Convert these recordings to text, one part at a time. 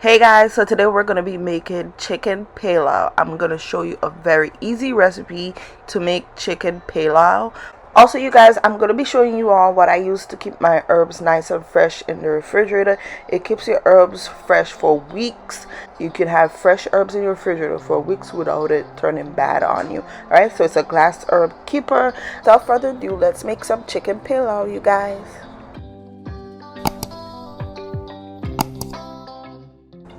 Hey guys, so today we're going to be making chicken pilau. I'm going to show you a very easy recipe to make chicken pilau. Also, you guys, I'm going to be showing you all what I use to keep my herbs nice and fresh in the refrigerator. It keeps your herbs fresh for weeks. You can have fresh herbs in your refrigerator for weeks without it turning bad on you. Alright, so it's a glass herb keeper. Without further ado, let's make some chicken pilau, you guys.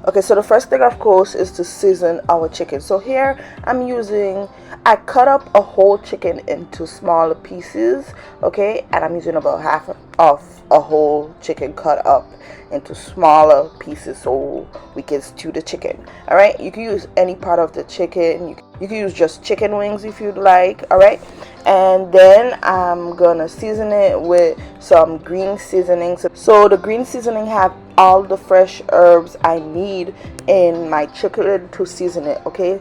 Okay, so the first thing of course is to season our chicken. So here I cut up a whole chicken into smaller pieces, okay, and I'm using about half of a whole chicken cut up into smaller pieces so we can stew the chicken. All right, you can use any part of the chicken. You can use just chicken wings if you'd like. All right, and then I'm gonna season it with some green seasonings. So the green seasoning have all the fresh herbs I need in my chicken to season it. Okay,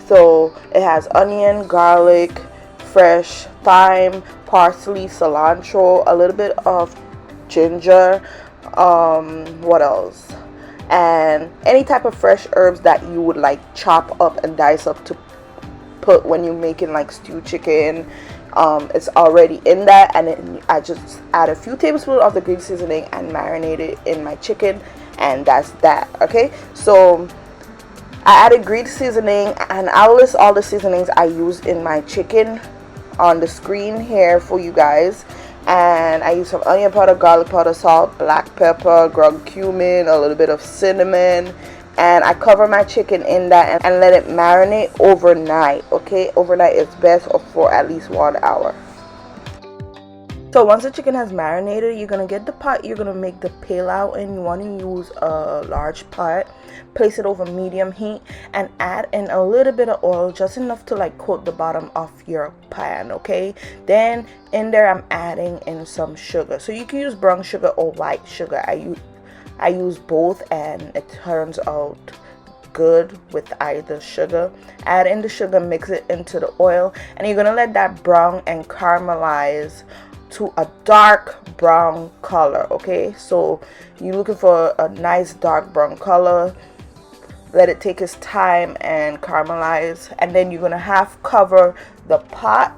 so it has onion, garlic, fresh thyme, parsley, cilantro, a little bit of ginger, what else, and any type of fresh herbs that you would like chop up and dice up to put when you're making like stewed chicken. It's already in that, and then I just add a few tablespoons of the green seasoning and marinate it in my chicken, and that's that. Okay, so I added green seasoning, and I'll list all the seasonings I use in my chicken on the screen here for you guys. And I use some onion powder, garlic powder, salt, black pepper, ground cumin, a little bit of cinnamon, and I cover my chicken in that and let it marinate overnight. Okay, overnight is best, or for at least 1 hour. So once the chicken has marinated, you're gonna get the pot you're gonna make the pilau in. You want to use a large pot, place it over medium heat, and add in a little bit of oil, just enough to like coat the bottom of your pan. Okay, then in there I'm adding in some sugar. So you can use brown sugar or white sugar. I use both, and it turns out good with either sugar. Add in the sugar, mix it into the oil, and you're gonna let that brown and caramelize to a dark brown color. Okay, so you're looking for a nice dark brown color. Let it take its time and caramelize, and then you're gonna half cover the pot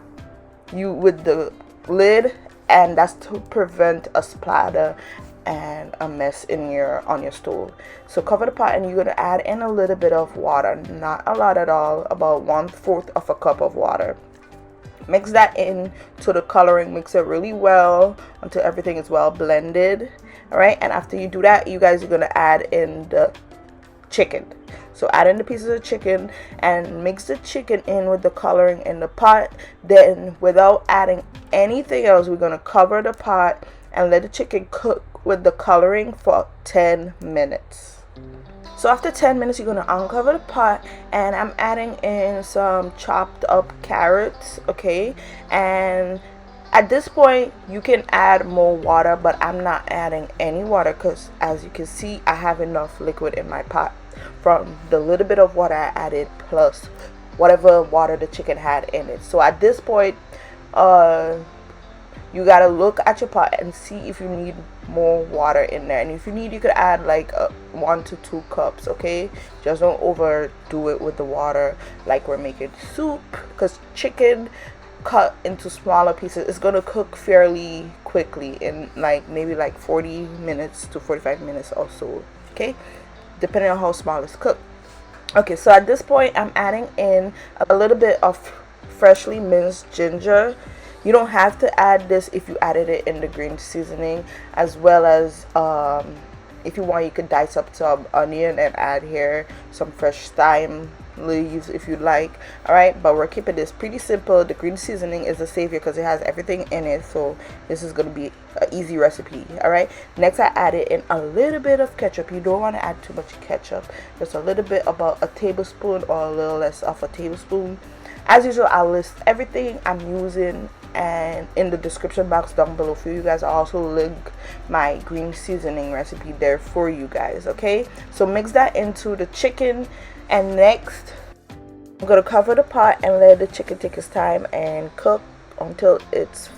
with the lid, and that's to prevent a splatter and a mess on your stove. So cover the pot, and you're gonna add in a little bit of water, not a lot at all, about 1/4 of a cup of water. Mix that in to the coloring. Mix it really well until everything is well blended. All right, and after you do that, you guys are gonna add in the chicken. So add in the pieces of chicken and mix the chicken in with the coloring in the pot. Then, without adding anything else, we're gonna cover the pot and let the chicken cook with the coloring for 10 minutes. So after 10 minutes, you're gonna uncover the pot, and I'm adding in some chopped up carrots. Okay, and at this point you can add more water, but I'm not adding any water because, as you can see, I have enough liquid in my pot from the little bit of water I added plus whatever water the chicken had in it. So at this point, you gotta look at your pot and see if you need more water in there, and if you need, you could add like 1 to 2 cups. Okay, just don't overdo it with the water like we're making soup, because chicken cut into smaller pieces is gonna cook fairly quickly in like maybe like 40 minutes to 45 minutes or so. Okay, depending on how small it's cooked. Okay, so at this point I'm adding in a little bit of freshly minced ginger. You don't have to add this if you added it in the green seasoning, as well as if you want, you could dice up some onion and add here some fresh thyme leaves if you like. All right, but we're keeping this pretty simple. The green seasoning is a savior because it has everything in it, so this is going to be an easy recipe. All right, next I added in a little bit of ketchup. You don't want to add too much ketchup, just a little bit, about a tablespoon or a little less of a tablespoon. As usual, I'll list everything I'm using and in the description box down below for you guys. I'll also link my green seasoning recipe there for you guys. Okay, so mix that into the chicken, and next I'm gonna cover the pot and let the chicken take its time and cook until it's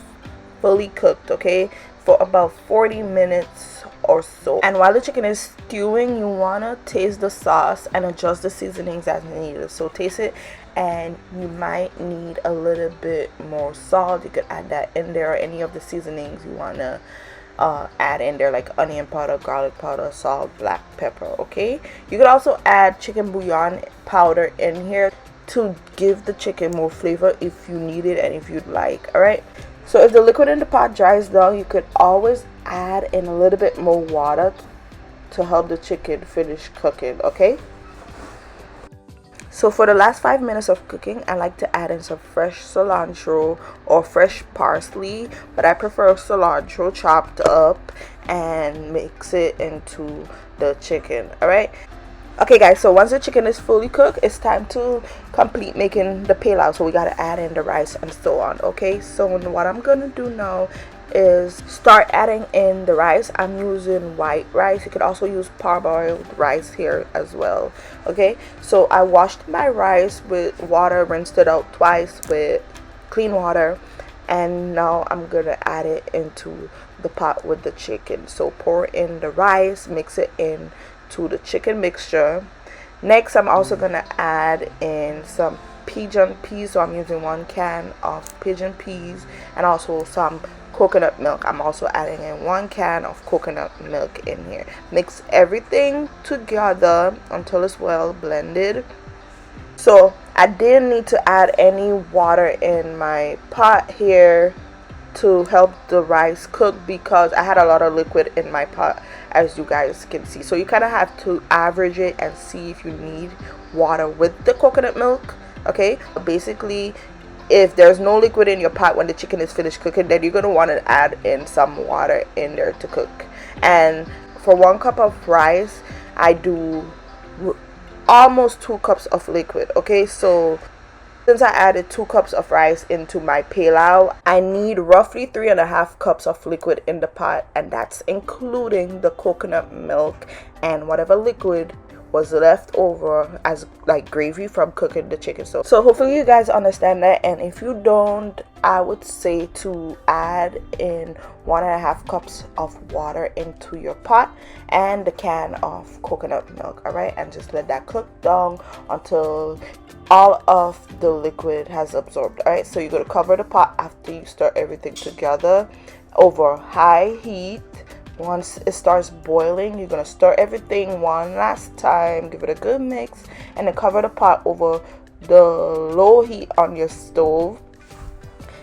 fully cooked. Okay, for about 40 minutes or so. And while the chicken is stewing, you want to taste the sauce and adjust the seasonings as needed. So taste it, and you might need a little bit more salt. You could add that in there, or any of the seasonings you want to add in there, like onion powder, garlic powder, salt, black pepper. Okay, you could also add chicken bouillon powder in here to give the chicken more flavor if you need it and if you'd like. All right, so if the liquid in the pot dries down, you could always add in a little bit more water to help the chicken finish cooking. Okay, so for the last 5 minutes of cooking, I like to add in some fresh cilantro or fresh parsley, but I prefer cilantro chopped up, and mix it into the chicken. All right, okay guys, so once the chicken is fully cooked, it's time to complete making the pilau. So we got to add in the rice and so on. Okay, so what I'm gonna do now is start adding in the rice. I'm using white rice. You could also use parboiled rice here as well. Okay, so I washed my rice with water, rinsed it out twice with clean water, and now I'm gonna add it into the pot with the chicken. So pour in the rice, mix it in to the chicken mixture. Next, I'm also gonna add in some pigeon peas. So I'm using 1 can of pigeon peas, and also some coconut milk. I'm also adding in 1 can of coconut milk in here. Mix everything together until it's well blended. So I didn't need to add any water in my pot here to help the rice cook, because I had a lot of liquid in my pot, as you guys can see. So you kind of have to average it and see if you need water with the coconut milk. Okay, basically, if there's no liquid in your pot when the chicken is finished cooking, then you're going to want to add in some water in there to cook. And for 1 cup of rice, I do almost 2 cups of liquid. Okay, so since I added 2 cups of rice into my pilau, I need roughly 3.5 cups of liquid in the pot, and that's including the coconut milk and whatever liquid was left over as like gravy from cooking the chicken. So hopefully you guys understand that, and if you don't, I would say to add in 1.5 cups of water into your pot and the can of coconut milk. All right, and just let that cook down until all of the liquid has absorbed. All right, so you're going to cover the pot after you stir everything together over high heat. Once it starts boiling, you're going to stir everything one last time, give it a good mix, and then cover the pot over the low heat on your stove,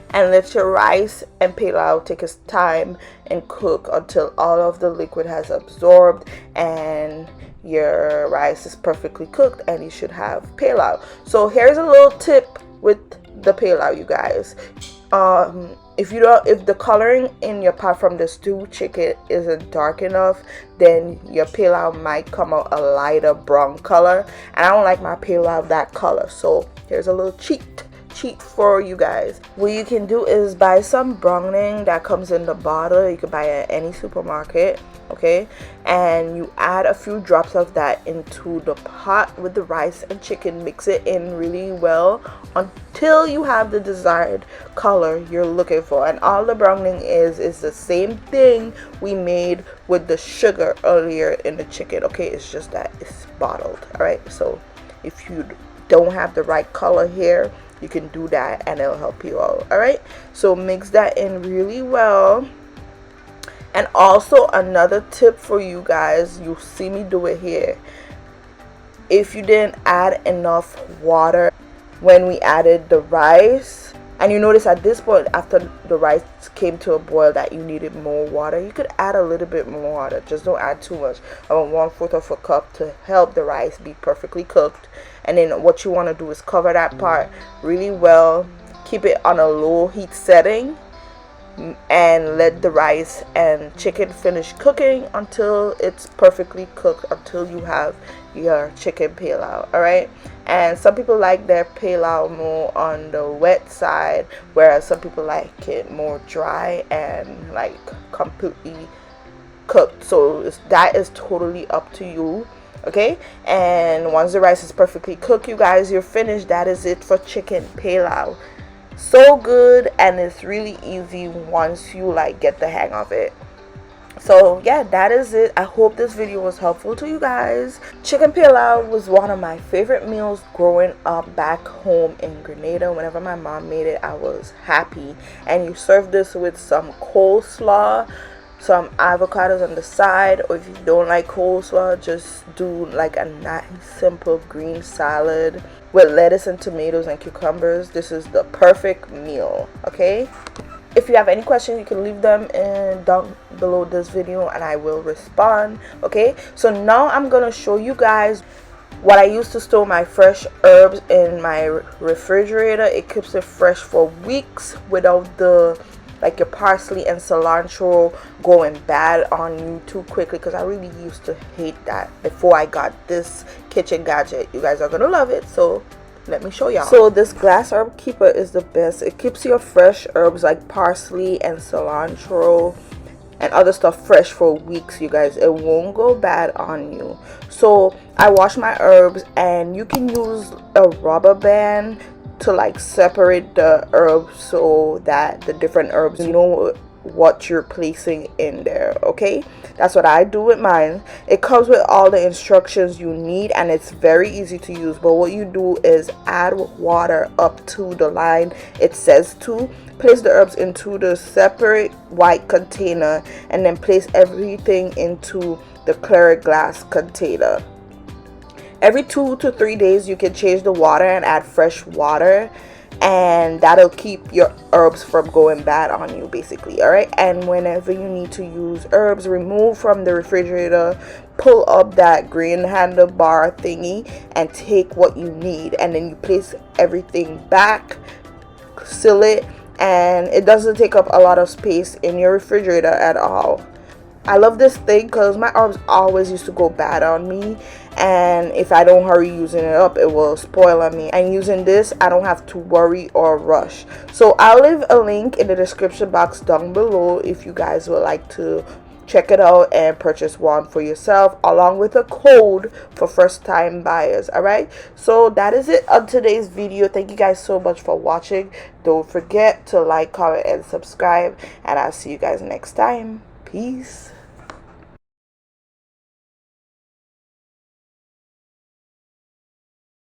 and let your rice and pilau take its time and cook until all of the liquid has absorbed and your rice is perfectly cooked, and you should have pilau. So here's a little tip with the pilau, you guys. If the coloring in your pot from the stewed chicken isn't dark enough, then your pilau might come out a lighter brown color, and I don't like my pilau that color. So here's a little cheat for you guys. What you can do is buy some browning that comes in the bottle. You can buy it at any supermarket. Okay, and you add a few drops of that into the pot with the rice and chicken. Mix it in really well until you have the desired color you're looking for. And all the browning is the same thing we made with the sugar earlier in the chicken. Okay, it's just that it's bottled. All right, so if you don't have the right color here, you can do that and it'll help you out. All right, so mix that in really well. And also another tip for you guys, you see me do it here. If you didn't add enough water when we added the rice, and you notice at this point after the rice came to a boil that you needed more water, you could add a little bit more water. Just don't add too much. About 1/4 of a cup to help the rice be perfectly cooked. And then what you want to do is cover that part really well. Keep it on a low heat setting, and let the rice and chicken finish cooking until it's perfectly cooked, until you have your chicken pilau. All right, and some people like their pilau more on the wet side, whereas some people like it more dry and like completely cooked. So that is totally up to you. Okay, and once the rice is perfectly cooked, you guys, you're finished. That is it for chicken pilau. So good, and it's really easy once you like get the hang of it. So yeah, that is it. I hope this video was helpful to you guys. Chicken pilau was one of my favorite meals growing up back home in Grenada. Whenever my mom made it, I was happy. And you serve this with some coleslaw, some avocados on the side, or if you don't like coleslaw, just do like a nice simple green salad with lettuce and tomatoes and cucumbers. This is the perfect meal. Okay, if you have any questions, you can leave them down below this video and I will respond. Okay, so now I'm gonna show you guys what I use to store my fresh herbs in my refrigerator. It keeps it fresh for weeks without the like your parsley and cilantro going bad on you too quickly, because I really used to hate that before I got this kitchen gadget. You guys are gonna love it, so let me show y'all. So this glass herb keeper is the best. It keeps your fresh herbs like parsley and cilantro and other stuff fresh for weeks, you guys. It won't go bad on you. So I wash my herbs, and you can use a rubber band to like separate the herbs so that the different herbs, you know what you're placing in there. Okay, that's what I do with mine. It comes with all the instructions you need, and it's very easy to use. But what you do is add water up to the line it says to. Place the herbs into the separate white container, and then place everything into the clear glass container. Every 2 to 3 days you can change the water and add fresh water, and that'll keep your herbs from going bad on you basically. All right, and whenever you need to use herbs, remove from the refrigerator, pull up that green handlebar thingy and take what you need, and then you place everything back, seal it, and it doesn't take up a lot of space in your refrigerator at all. I love this thing because my herbs always used to go bad on me, and if I don't hurry using it up, it will spoil on me. And using this, I don't have to worry or rush. So I'll leave a link in the description box down below if you guys would like to check it out and purchase one for yourself, along with a code for first time buyers. All right, so that is it on today's video. Thank you guys so much for watching. Don't forget to like, comment, and subscribe, and I'll see you guys next time. Peace.